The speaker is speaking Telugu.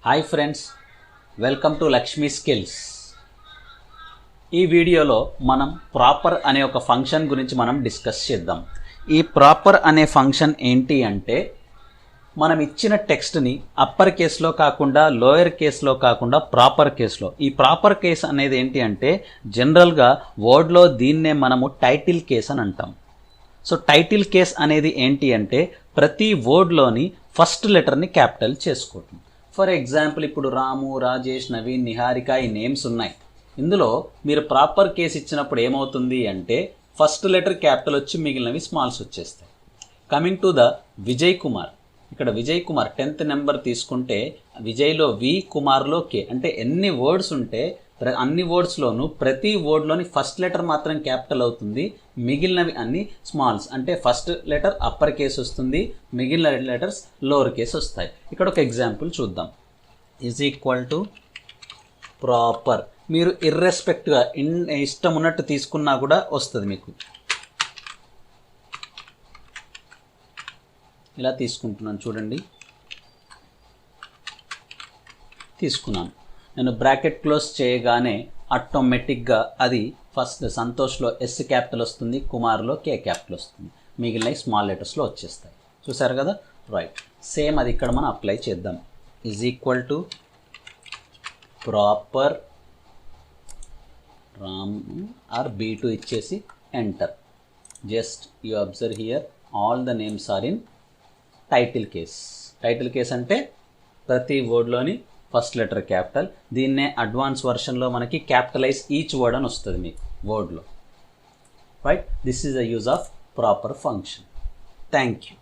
Hi friends, welcome to Lakshmi skills. ఈ వీడియోలో మనం ప్రాపర్ అనే ఒక ఫంక్షన్ గురించి మనం డిస్కస్ చేద్దాం. ఈ ప్రాపర్ అనే ఫంక్షన్ ఏంటి అంటే, మనం ఇచ్చిన టెక్స్ట్ని అప్పర్ కేస్లో కాకుండా లోయర్ కేస్లో కాకుండా ప్రాపర్ కేస్లో, ఈ ప్రాపర్ కేస్ అనేది ఏంటి అంటే జనరల్గా వర్డ్లో దీన్నే మనము టైటిల్ కేస్ అని అంటాం. సో టైటిల్ కేస్ అనేది ఏంటి అంటే ప్రతి వర్డ్లోని ఫస్ట్ లెటర్ని క్యాపిటల్ చేసుకోవటం. ఫర్ ఎగ్జాంపుల్, ఇప్పుడు రాము, రాజేష్, నవీన్, నిహారిక ఈ నేమ్స్ ఉన్నాయి. ఇందులో మీరు ప్రాపర్ కేస్ ఇచ్చినప్పుడు ఏమవుతుంది అంటే ఫస్ట్ లెటర్ క్యాపిటల్ వచ్చి మిగిలినవి స్మాల్స్ వచ్చేస్తాయి. Coming to the Vijay Kumar, ఇక్కడ విజయ్ కుమార్ 10th నెంబర్ తీసుకుంటే విజయ్లో వి, కుమార్లో కే, అంటే ఎన్ని వర్డ్స్ ఉంటే అన్ని వర్డ్స్లోనూ ప్రతి వర్డ్లోని ఫస్ట్ లెటర్ మాత్రం క్యాపిటల్ అవుతుంది, మిగిలినవి అన్ని స్మాల్స్. అంటే ఫస్ట్ లెటర్ అప్పర్ కేస్ వస్తుంది, మిగిలిన లెటర్స్ లోవర్ కేస్ వస్తాయి. ఇక్కడ ఒక ఎగ్జాంపుల్ చూద్దాం. Is equal to proper. మీరు ఇర్రెస్పెక్ట్గా ఇష్టం ఉన్నట్టు తీసుకున్నా కూడా వస్తుంది మీకు. ఇలా తీసుకుంటున్నాను చూడండి, తీసుకున్నాను. నేను బ్రాకెట్ క్లోజ్ చేయగానే ఆటోమేటిక్గా అది ఫస్ట్ సంతోష్లో ఎస్ క్యాపిటల్ వస్తుంది, కుమార్లో కే క్యాపిటల్ వస్తుంది, మిగిలిన స్మాల్ లెటర్స్లో వచ్చేస్తాయి. చూసారు కదా, రైట్. సేమ్ అది ఇక్కడ మనం అప్లై చేద్దాం. ఈజ్ ఈక్వల్ టు ప్రాపర్ రామ్ ఆర్ B2 ఇచ్చేసి enter. Just you observe here all the names are in title case. Title case అంటే ప్రతి వర్డ్లోని ఫస్ట్ లెటర్ క్యాపిటల్. దీన్నే అడ్వాన్స్ వర్షన్లో మనకి క్యాపిటలైజ్ ఈచ్ వర్డ్ అని వస్తుంది మీకు వర్డ్లో. Right, this is the use of proper function. Thank you.